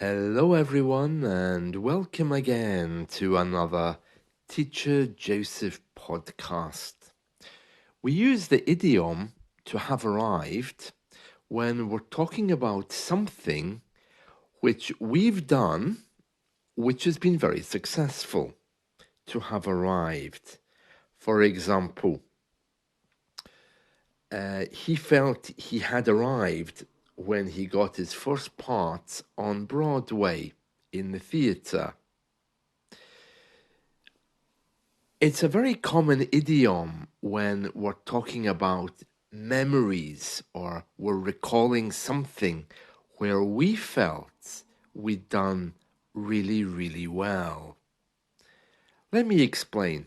Hello, everyone, and welcome again to another Teacher Joseph podcast. We use the idiom to have arrived when we're talking about something which we've done, which has been very successful. To have arrived. For example, he felt he had arrived when he got his first part on Broadway in the theatre. It's a very common idiom when we're talking about memories or we're recalling something where we felt we'd done really, really well. Let me explain.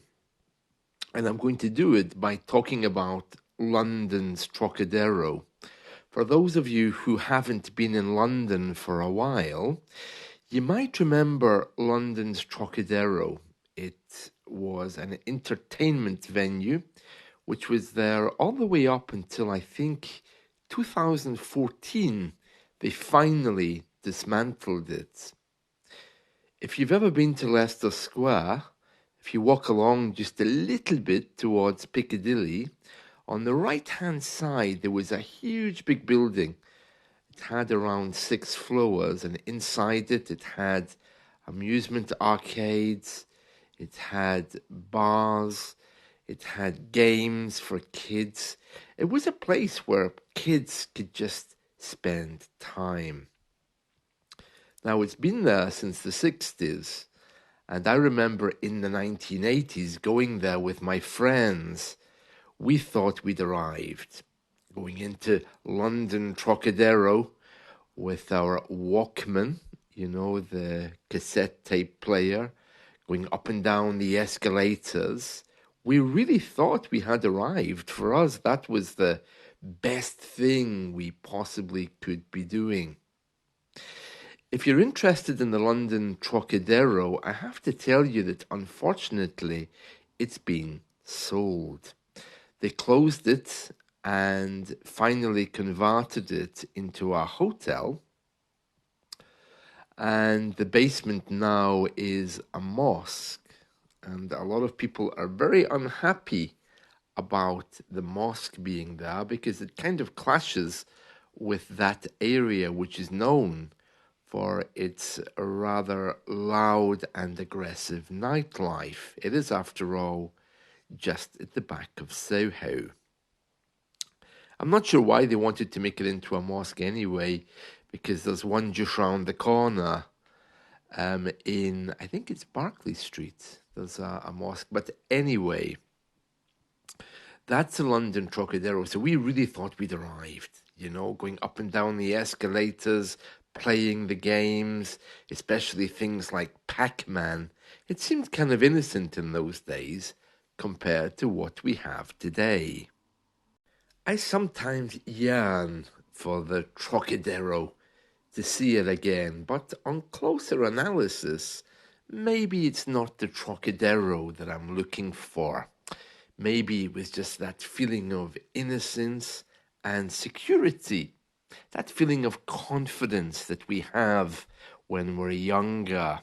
And I'm going to do it by talking about London's Trocadero. For those of you who haven't been in London for a while, you might remember London's Trocadero. It was an entertainment venue which was there all the way up until I think 2014. They finally dismantled it. If you've ever been to Leicester Square, if you walk along just a little bit towards Piccadilly, on the right-hand side there was a huge big building. It had around 6 floors, and inside it had amusement arcades, it had bars, it had games for kids. It was a place where kids could just spend time. Now, it's been there since the 60s, and I remember in the 1980s going there with my friends. We thought we'd arrived, going into London Trocadero with our Walkman, the cassette tape player, going up and down the escalators. We really thought we had arrived. For us, that was the best thing we possibly could be doing. If you're interested in the London Trocadero, I have to tell you that unfortunately it's been sold. They closed it and finally converted it into a hotel. And the basement now is a mosque. And a lot of people are very unhappy about the mosque being there because it kind of clashes with that area which is known for its rather loud and aggressive nightlife. It is, after all, just at the back of Soho. I'm not sure why they wanted to make it into a mosque anyway, because there's one just round the corner in, I think it's Berkeley Street. There's a mosque. But anyway, that's the London Trocadero. So we really thought we'd arrived, going up and down the escalators, playing the games, especially things like Pac-Man. It seemed kind of innocent in those days compared to what we have today. I sometimes yearn for the Trocadero to see it again, but on closer analysis, maybe it's not the Trocadero that I'm looking for. Maybe it was just that feeling of innocence and security, that feeling of confidence that we have when we're younger,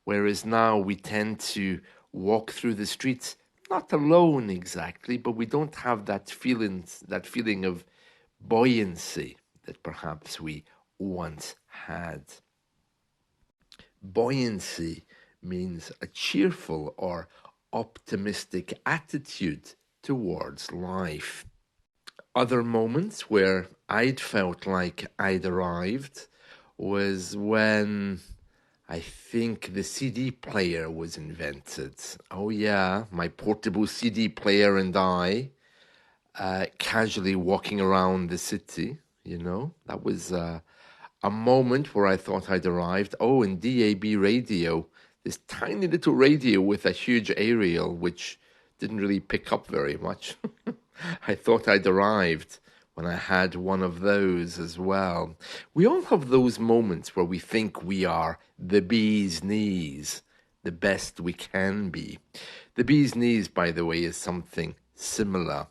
whereas now we tend to walk through the streets not alone exactly, but we don't have that feeling of buoyancy that perhaps we once had. Buoyancy means a cheerful or optimistic attitude towards life. Other moments where I'd felt like I'd arrived was when I think the CD player was invented. Oh yeah, my portable CD player and I casually walking around the city, That was a moment where I thought I'd arrived. Oh, and DAB radio, this tiny little radio with a huge aerial, which didn't really pick up very much. I thought I'd arrived when I had one of those as well. We all have those moments where we think we are the bee's knees, the best we can be. The bee's knees, by the way, is something similar.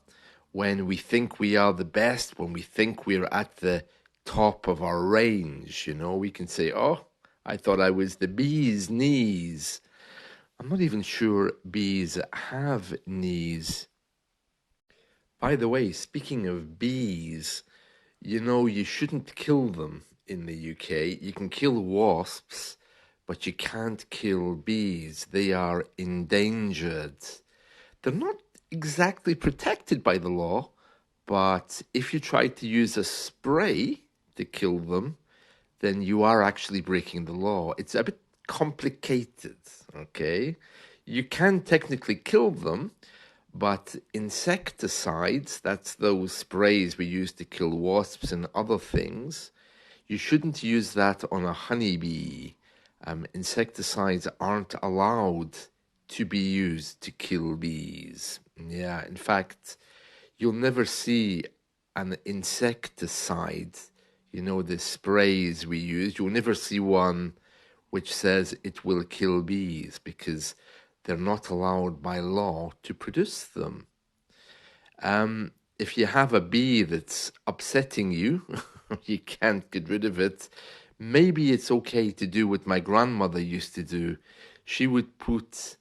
When we think we are the best, when we think we're at the top of our range, we can say, oh, I thought I was the bee's knees. I'm not even sure bees have knees. By the way, speaking of bees, you know, you shouldn't kill them in the UK. You can kill wasps, but you can't kill bees. They are endangered. They're not exactly protected by the law, but if you try to use a spray to kill them, then you are actually breaking the law. It's a bit complicated, okay? You can technically kill them, but insecticides, that's those sprays we use to kill wasps and other things, you shouldn't use that on a honeybee. Insecticides aren't allowed to be used to kill bees. Yeah, in fact, you'll never see an insecticide, you know, the sprays we use. You'll never see one which says it will kill bees because they're not allowed by law to produce them. If you have a bee that's upsetting you, you can't get rid of it. Maybe it's okay to do what my grandmother used to do. She would put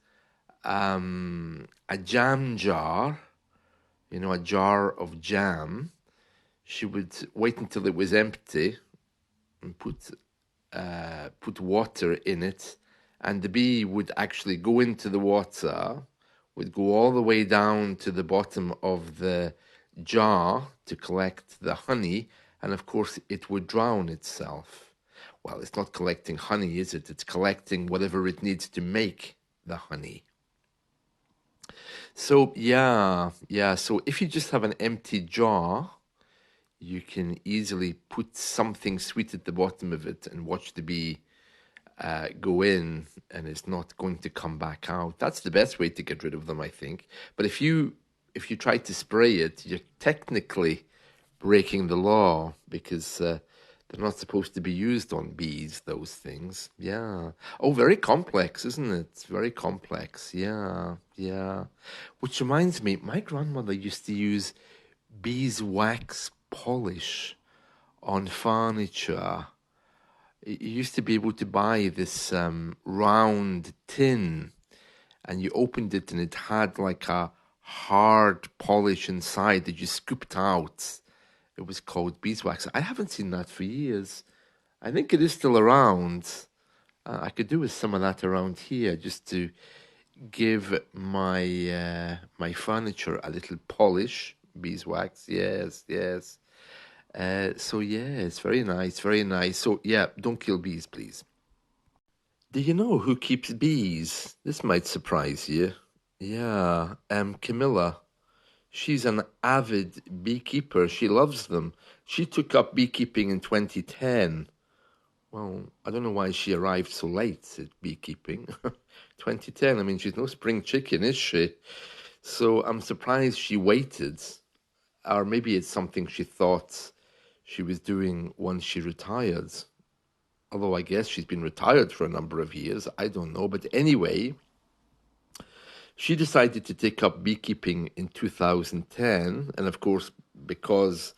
a jam jar, you know, a jar of jam. She would wait until it was empty and put water in it, and the bee would actually go into the water, would go all the way down to the bottom of the jar to collect the honey, and of course it would drown itself. Well, it's not collecting honey, is it? It's collecting whatever it needs to make the honey. So yeah. So if you just have an empty jar, you can easily put something sweet at the bottom of it and watch the bee go in, and it's not going to come back out. That's the best way to get rid of them, I think. But if you try to spray it, you're technically breaking the law because they're not supposed to be used on bees, those things. Yeah. Oh, very complex, isn't it? It's very complex. Yeah. Which reminds me, my grandmother used to use beeswax polish on furniture. You used to be able to buy this round tin, and you opened it and it had like a hard polish inside that you scooped out. It was called beeswax. I haven't seen that for years. I think it is still around. I could do with some of that around here just to give my furniture a little polish. Beeswax, yes. So yeah, it's very nice, very nice. So yeah, don't kill bees, please. Do you know who keeps bees? This might surprise you. Yeah, Camilla. She's an avid beekeeper. She loves them. She took up beekeeping in 2010. Well, I don't know why she arrived so late at beekeeping. 2010, I mean, she's no spring chicken, is she? So I'm surprised she waited. Or maybe it's something she thought she was doing once she retired. Although I guess she's been retired for a number of years. I don't know. But anyway, she decided to take up beekeeping in 2010. And of course, because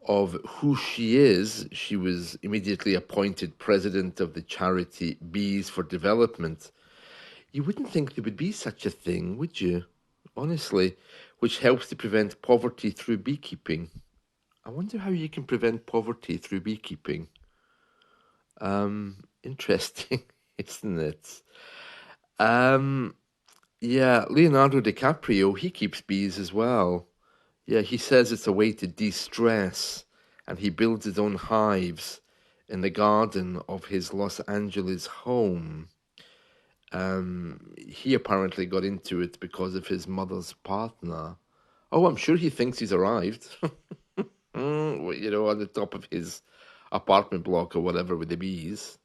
of who she is, she was immediately appointed president of the charity Bees for Development. You wouldn't think there would be such a thing, would you? Honestly, which helps to prevent poverty through beekeeping. I wonder how you can prevent poverty through beekeeping. Interesting, isn't it? Um, yeah, Leonardo DiCaprio, he keeps bees as well. Yeah, he says it's a way to de-stress, and he builds his own hives in the garden of his Los Angeles home. He apparently got into it because of his mother's partner. Oh, I'm sure he thinks he's arrived. You know, on the top of his apartment block or whatever with the bees.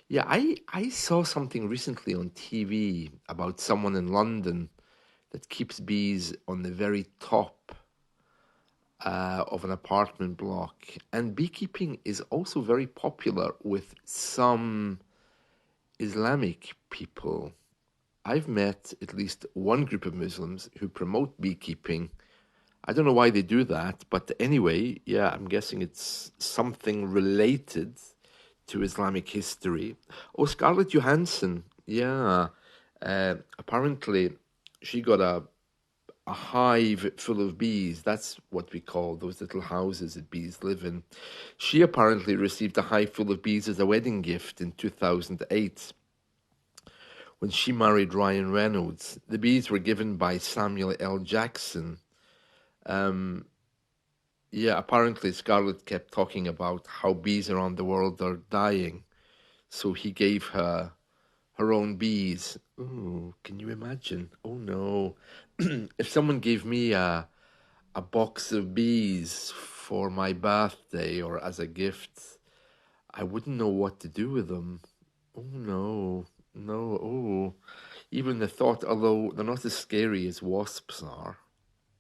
Yeah, I saw something recently on TV about someone in London that keeps bees on the very top of an apartment block. And beekeeping is also very popular with some Islamic people. I've met at least one group of Muslims who promote beekeeping. I don't know why they do that, but anyway, yeah, I'm guessing it's something related to Islamic history. Oh, Scarlett Johansson, yeah. Apparently, she got a hive full of bees. That's what we call those little houses that bees live in. She apparently received a hive full of bees as a wedding gift in 2008 when she married Ryan Reynolds. The bees were given by Samuel L. Jackson. Um, yeah, apparently Scarlett kept talking about how bees around the world are dying. So he gave her own bees. Ooh, can you imagine? Oh no. If someone gave me a box of bees for my birthday or as a gift, I wouldn't know what to do with them. Oh no. No, oh. Even the thought, although they're not as scary as wasps are.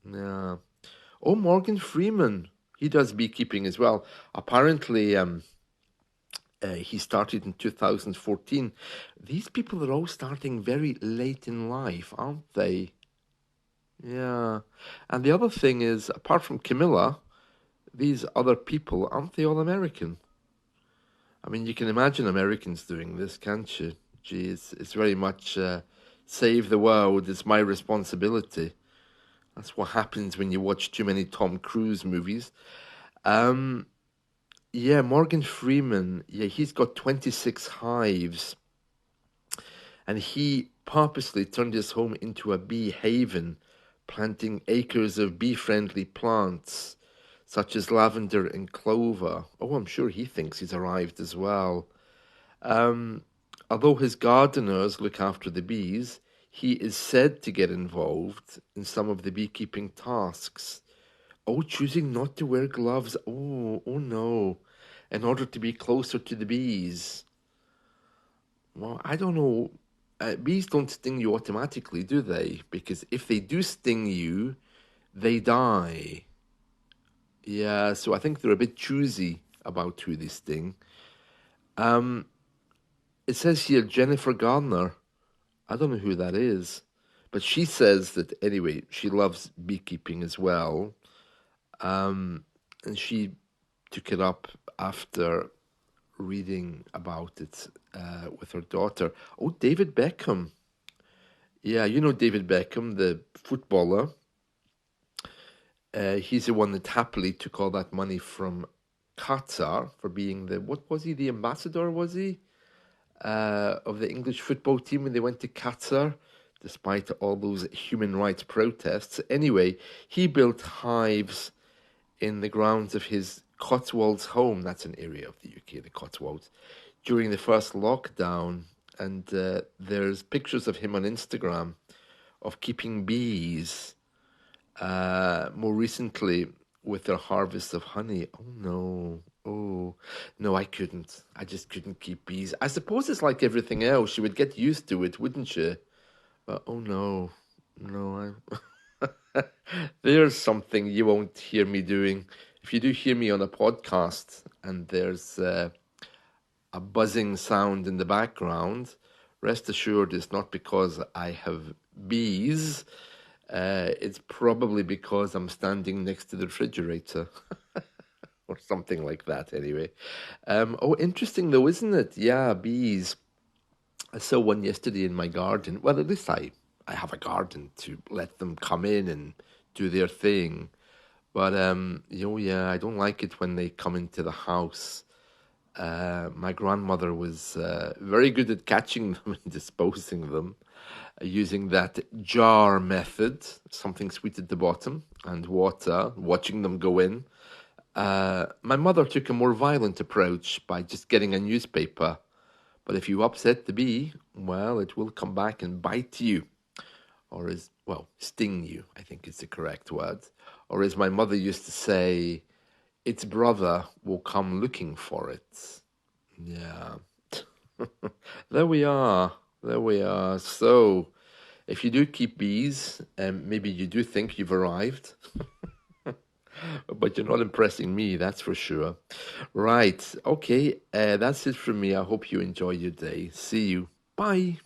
Yeah. Oh, Morgan Freeman. He does beekeeping as well. Apparently, he started in 2014. These people are all starting very late in life, aren't they? Yeah. And the other thing is, apart from Camilla, these other people, aren't they all American? I mean, you can imagine Americans doing this, can't you? Gee, it's very much save the world, it's my responsibility. That's what happens when you watch too many Tom Cruise movies. Um, yeah, Morgan Freeman, yeah, he's got 26 hives, and he purposely turned his home into a bee haven, planting acres of bee-friendly plants, such as lavender and clover. Oh, I'm sure he thinks he's arrived as well. Um, Although his gardeners look after the bees, he is said to get involved in some of the beekeeping tasks. Oh, choosing not to wear gloves. Oh, oh no. In order to be closer to the bees. Well, I don't know. Bees don't sting you automatically, do they? Because if they do sting you, they die. Yeah, so I think they're a bit choosy about who they sting. Um, it says here Jennifer Gardner. I don't know who that is, but she says that anyway, she loves beekeeping as well. And she took it up after reading about it with her daughter. Oh, David Beckham. Yeah, you know David Beckham, the footballer. He's the one that happily took all that money from Qatar for being the, what was he, the ambassador, was he? Of the English football team when they went to Qatar, despite all those human rights protests. Anyway, he built hives in the grounds of his Cotswolds home. That's an area of the UK, the Cotswolds, during the first lockdown. And there's pictures of him on Instagram of keeping bees. More recently, with their harvest of honey. Oh no. Oh no, I couldn't. I just couldn't keep bees. I suppose it's like everything else. You would get used to it, wouldn't you? But oh no. No, there's something you won't hear me doing. If you do hear me on a podcast and there's a buzzing sound in the background, rest assured it's not because I have bees. It's probably because I'm standing next to the refrigerator or something like that, anyway. Oh, interesting though, isn't it? Yeah, bees. I saw one yesterday in my garden. Well, at least I have a garden to let them come in and do their thing. But yeah, I don't like it when they come into the house. My grandmother was very good at catching them and disposing of them using that jar method, something sweet at the bottom and water, watching them go in. My mother took a more violent approach by just getting a newspaper. But if you upset the bee, well, it will come back and bite you, or sting you, I think is the correct word. Or as my mother used to say, its brother will come looking for it. Yeah. There we are. There we are. So, if you do keep bees, maybe you do think you've arrived, but you're not impressing me, that's for sure. Right. Okay. That's it from me. I hope you enjoy your day. See you. Bye.